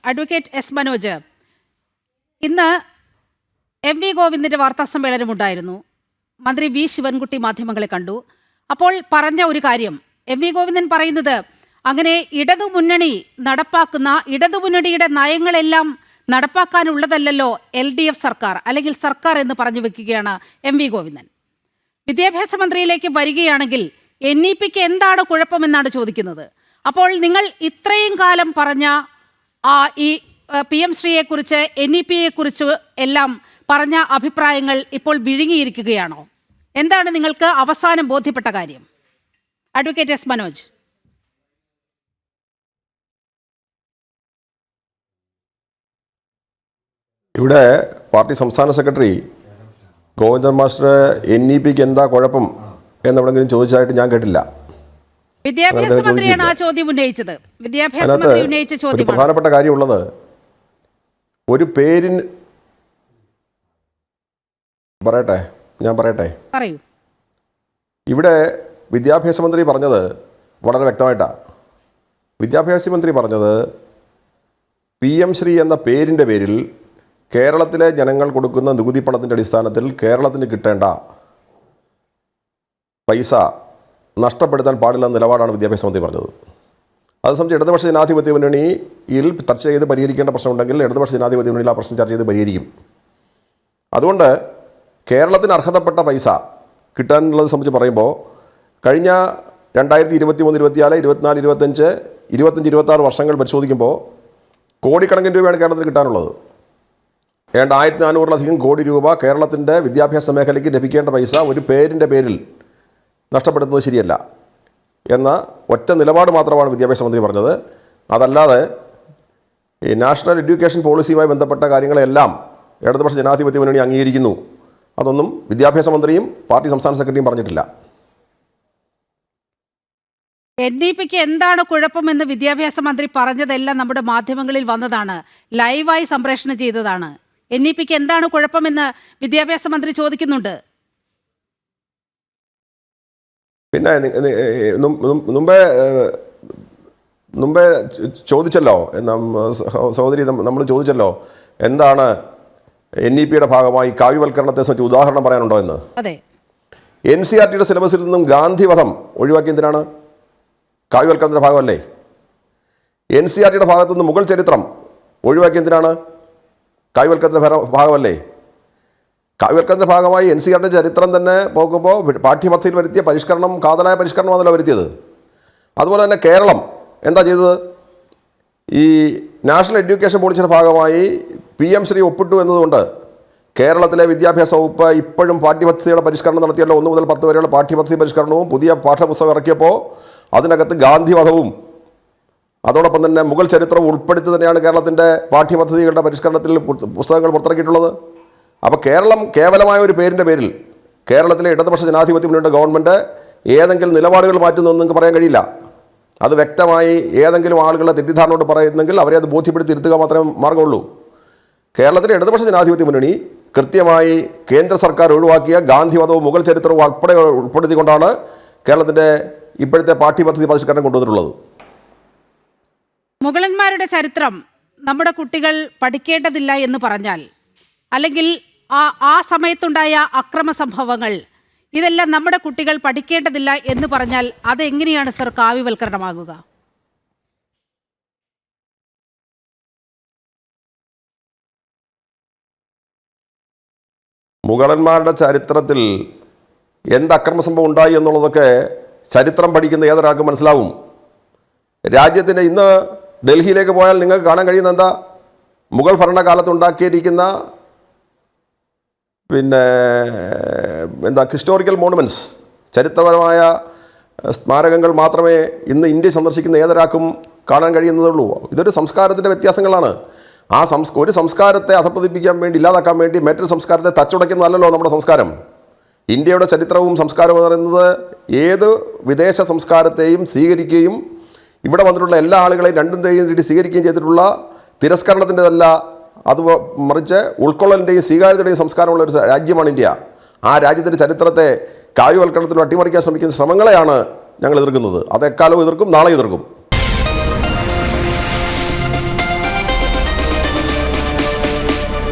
Advocate S Manoj, ഇന്ന് M V ഗോവിന്ദൻ്റെ വാർത്താസമ്മേളനമുണ്ടായിരുന്നു. മന്ത്രി V Sivankutty മാധ്യമങ്ങളെ കണ്ടു. അപ്പോൾ പറഞ്ഞ ഒരു കാര്യം, എം വി ഗോവിന്ദൻ പറയുന്നത് അങ്ങനെ ഇടതുമുന്നണി നടപ്പാക്കുന്ന ഇടതുമുന്നണിയുടെ നയങ്ങളെല്ലാം നടപ്പാക്കാനുള്ളതല്ലല്ലോ LDF സർക്കാർ അല്ലെങ്കിൽ സർക്കാർ എന്ന് പറഞ്ഞു വെക്കുകയാണ് എം വി ഗോവിന്ദൻ. വിദ്യാഭ്യാസ മന്ത്രിയിലേക്ക് വരികയാണെങ്കിൽ NEPക്ക് എന്താണ് കുഴപ്പമെന്നാണ് ചോദിക്കുന്നത്. അപ്പോൾ നിങ്ങൾ ഇത്രയും കാലം പറഞ്ഞ ഈ PM ശ്രീയെക്കുറിച്ച് NEPയെക്കുറിച്ച് എല്ലാം പറഞ്ഞ അഭിപ്രായങ്ങൾ ഇപ്പോൾ വിഴുങ്ങിയിരിക്കുകയാണോ? എന്താണ് നിങ്ങൾക്ക് അവസാനം ബോധ്യപ്പെട്ട കാര്യം? Advocate S Manoj. ഇവിടെ പാർട്ടി സംസ്ഥാന സെക്രട്ടറി ഗോവിന്ദൻ മാസ്റ്റർ NEPക്ക് എന്താ കുഴപ്പം എന്നെവിടെങ്കിലും ചോദിച്ചായിട്ട് ഞാൻ കേട്ടില്ല. വിദ്യാഭ്യാസ മന്ത്രിയാണ് ആ ചോദ്യം ഉന്നയിച്ചത്. വിദ്യാഭ്യാസ മന്ത്രി ഉന്നയിച്ച ചോദ്യം പ്രധാനപ്പെട്ട കാര്യമുള്ളത് ഒരു പേരിന് പറയട്ടെ പറയൂ. ഇവിടെ വിദ്യാഭ്യാസ മന്ത്രി പറഞ്ഞത് വളരെ വ്യക്തമായിട്ടാണ്. വിദ്യാഭ്യാസ മന്ത്രി പറഞ്ഞത് PM ശ്രീ എന്ന പേരിൻ്റെ പേരിൽ കേരളത്തിലെ ജനങ്ങൾ കൊടുക്കുന്ന നികുതി പണത്തിൻ്റെ അടിസ്ഥാനത്തിൽ കേരളത്തിന് കിട്ടേണ്ട പൈസ നഷ്ടപ്പെടുത്താൻ പാടില്ലെന്ന നിലപാടാണ് വിദ്യാഭ്യാസ മന്ത്രി പറഞ്ഞത്. അത് സംബന്ധിച്ച് ഇടതുപക്ഷ ജനാധിപത്യ മുന്നണിയിൽ ചർച്ച ചെയ്ത് പരിഹരിക്കേണ്ട പ്രശ്നമുണ്ടെങ്കിൽ ഇടതുപക്ഷ ജനാധിപത്യ മുന്നണിയിൽ ആ പ്രശ്നം ചർച്ച ചെയ്ത് പരിഹരിക്കും. അതുകൊണ്ട് കേരളത്തിന് അർഹതപ്പെട്ട പൈസ കിട്ടാനുള്ളത് സംബന്ധിച്ച് പറയുമ്പോൾ കഴിഞ്ഞ 2023, 24, 24, 25, 25, 26 വർഷങ്ങൾ പരിശോധിക്കുമ്പോൾ കോടിക്കണക്കിന് രൂപയാണ് കേരളത്തിന് കിട്ടാനുള്ളത്. ഏതാണ്ട് 1400-ലധികം കോടി രൂപ കേരളത്തിൻ്റെ വിദ്യാഭ്യാസ മേഖലയ്ക്ക് ലഭിക്കേണ്ട പൈസ ഒരു പേരിൻ്റെ പേരിൽ നഷ്ടപ്പെടുത്തുന്നത് ശരിയല്ല എന്ന ഒറ്റ നിലപാട് മാത്രമാണ് വിദ്യാഭ്യാസ മന്ത്രി പറഞ്ഞത്. അതല്ലാതെ ഈ നാഷണൽ എഡ്യൂക്കേഷൻ പോളിസിയുമായി ബന്ധപ്പെട്ട കാര്യങ്ങളെല്ലാം ഇടതുപക്ഷ ജനാധിപത്യ മുന്നണി അംഗീകരിക്കുന്നു. അതൊന്നും വിദ്യാഭ്യാസ മന്ത്രിയും പാർട്ടി സംസ്ഥാന സെക്രട്ടറിയും പറഞ്ഞിട്ടില്ല. NEPക്ക് എന്താണ് കുഴപ്പമെന്ന് വിദ്യാഭ്യാസ മന്ത്രി പറഞ്ഞതെല്ലാം നമ്മുടെ മാധ്യമങ്ങളിൽ വന്നതാണ്, ലൈവായി സംപ്രേഷണം ചെയ്തതാണ്. NEPക്ക് എന്താണ് കുഴപ്പമെന്ന് വിദ്യാഭ്യാസ മന്ത്രി ചോദിക്കുന്നുണ്ട്. പിന്നെ മുമ്പേ ചോദിച്ചല്ലോ, സഹോദരി, നമ്മൾ ചോദിച്ചല്ലോ എന്താണ് NEPയുടെ ഭാഗമായി കാവ്യവൽക്കരണത്തെ സംബന്ധിച്ച് ഉദാഹരണം പറയാനുണ്ടോ എന്ന്. അതെ, NCERTയുടെ സിലബസിൽ നിന്നും ഗാന്ധിവധം ഒഴിവാക്കി എന്തിനാണ്? കാവ്യവൽക്കരണത്തിൻ്റെ ഭാഗമല്ലേ. NCERTയുടെ ഭാഗത്തു നിന്ന് മുഗൾ ചരിത്രം ഒഴിവാക്കി എന്തിനാണ്? കാവ്യവൽക്കരണത്തിൻ്റെ ഭാഗമല്ലേ. കാവ്യവൽക്കരണത്തിൻ്റെ ഭാഗമായി NCERTയുടെ ചരിത്രം തന്നെ പോകുമ്പോൾ പാഠ്യപദ്ധതിയിൽ വരുത്തിയ പരിഷ്കരണം കാതലായ പരിഷ്കരണമാണല്ലോ വരുത്തിയത്. അതുപോലെ തന്നെ കേരളം എന്താ ചെയ്തത്? ഈ നാഷണൽ എഡ്യൂക്കേഷൻ പോളിസിയുടെ ഭാഗമായി PM ശ്രീ ഒപ്പിട്ടു എന്നതുകൊണ്ട് കേരളത്തിലെ വിദ്യാഭ്യാസ വകുപ്പ് ഇപ്പോഴും പാഠ്യപദ്ധതിയുടെ പരിഷ്കരണം നടത്തിയല്ലോ. 1 മുതൽ 10 വരെയുള്ള പാഠ്യപദ്ധതി പരിഷ്കരണവും പുതിയ പാഠപുസ്തകം ഇറക്കിയപ്പോൾ അതിനകത്ത് ഗാന്ധിവധവും അതോടൊപ്പം തന്നെ മുഗൾ ചരിത്രവും ഉൾപ്പെടുത്തി തന്നെയാണ് കേരളത്തിൻ്റെ പാഠ്യപദ്ധതികളുടെ പരിഷ്കരണത്തിൽ പുസ്തകങ്ങൾ പുറത്തിറക്കിയിട്ടുള്ളത്. അപ്പോൾ കേരളം കേവലമായ ഒരു പേരിൻ്റെ പേരിൽ കേരളത്തിലെ ഇടതുപക്ഷ ജനാധിപത്യ മുന്നണിയുടെ ഗവൺമെൻറ് ഏതെങ്കിലും നിലപാടുകൾ മാറ്റുന്നു എന്ന് നിങ്ങൾക്ക് പറയാൻ കഴിയില്ല. അത് വ്യക്തമായി ഏതെങ്കിലും ആളുകളെ തെറ്റിദ്ധാരണയോട് പറയുന്നെങ്കിൽ അവരെ അത് ബോധ്യപ്പെടുത്തി ഇരുത്തുക മാത്രമേ മാർഗമുള്ളൂ. കേരളത്തിലെ ഇടതുപക്ഷ ജനാധിപത്യ മുന്നണി കൃത്യമായി കേന്ദ്ര സർക്കാർ ഒഴിവാക്കിയ ഗാന്ധിവധവും മുഗൾ ചരിത്രവും ഉൾപ്പെടുത്തിക്കൊണ്ടാണ് കേരളത്തിൻ്റെ ഇപ്പോഴത്തെ പാഠ്യപദ്ധതി പരിഷ്കരണം കൊണ്ടുവന്നിട്ടുള്ളത്. മുഗളന്മാരുടെ ചരിത്രം നമ്മുടെ കുട്ടികൾ പഠിക്കേണ്ടതില്ല എന്ന് പറഞ്ഞാൽ, അല്ലെങ്കിൽ ആ സമയത്തുണ്ടായ അക്രമ സംഭവങ്ങൾ ഇതെല്ലാം നമ്മുടെ കുട്ടികൾ പഠിക്കേണ്ടതില്ല എന്ന് പറഞ്ഞാൽ അതെങ്ങനെയാണ് സർ കാവ്യവൽക്കരണമാകുക? മുഗളന്മാരുടെ ചരിത്രത്തിൽ എന്ത് അക്രമ സംഭവം ഉണ്ടായി എന്നുള്ളതൊക്കെ ചരിത്രം പഠിക്കുന്ന ഏതൊരാൾക്കും മനസ്സിലാവും. രാജ്യത്തിൻ്റെ ഇന്ന് ഡൽഹിയിലേക്ക് പോയാൽ നിങ്ങൾക്ക് കാണാൻ കഴിയുന്ന എന്താ? മുഗൾ ഭരണകാലത്ത് ഉണ്ടാക്കിയിരിക്കുന്ന ഹിസ്റ്റോറിക്കൽ മോണുമെൻറ്റ്സ്, ചരിത്രപരമായ സ്മാരകങ്ങൾ മാത്രമേ ഇന്ന് ഇന്ത്യ സന്ദർശിക്കുന്ന ഏതൊരാൾക്കും കാണാൻ കഴിയുന്നതുള്ളൂ. ഇതൊരു സംസ്കാരത്തിൻ്റെ വ്യത്യാസങ്ങളാണ്. ഒരു സംസ്കാരത്തെ അധപ്പതിപ്പിക്കാൻ വേണ്ടി, ഇല്ലാതാക്കാൻ വേണ്ടി മറ്റൊരു സംസ്കാരത്തെ തച്ചുടയ്ക്കുന്നതല്ലല്ലോ നമ്മുടെ സംസ്കാരം. ഇന്ത്യയുടെ ചരിത്രവും സംസ്കാരവും എന്ന് പറയുന്നത് ഏത് വിദേശ സംസ്കാരത്തെയും സ്വീകരിക്കുകയും ഇവിടെ വന്നിട്ടുള്ള എല്ലാ ആളുകളെയും രണ്ടിൻ്റെയും സ്വീകരിക്കുകയും ചെയ്തിട്ടുള്ള തിരസ്കരണത്തിൻ്റെതല്ല, അത് മറിച്ച് ഉൾക്കൊള്ളലിൻ്റെയും സ്വീകാര്യതയുടെയും സംസ്കാരമുള്ള ഒരു രാജ്യമാണ് ഇന്ത്യ. ആ രാജ്യത്തിൻ്റെ ചരിത്രത്തെ കാവ്യവൽക്കരണത്തിലും അട്ടിമറിക്കാൻ ശ്രമിക്കുന്ന ശ്രമങ്ങളെയാണ് ഞങ്ങൾ എതിർക്കുന്നത്. അത് എക്കാലവും എതിർക്കും, നാളെ എതിർക്കും.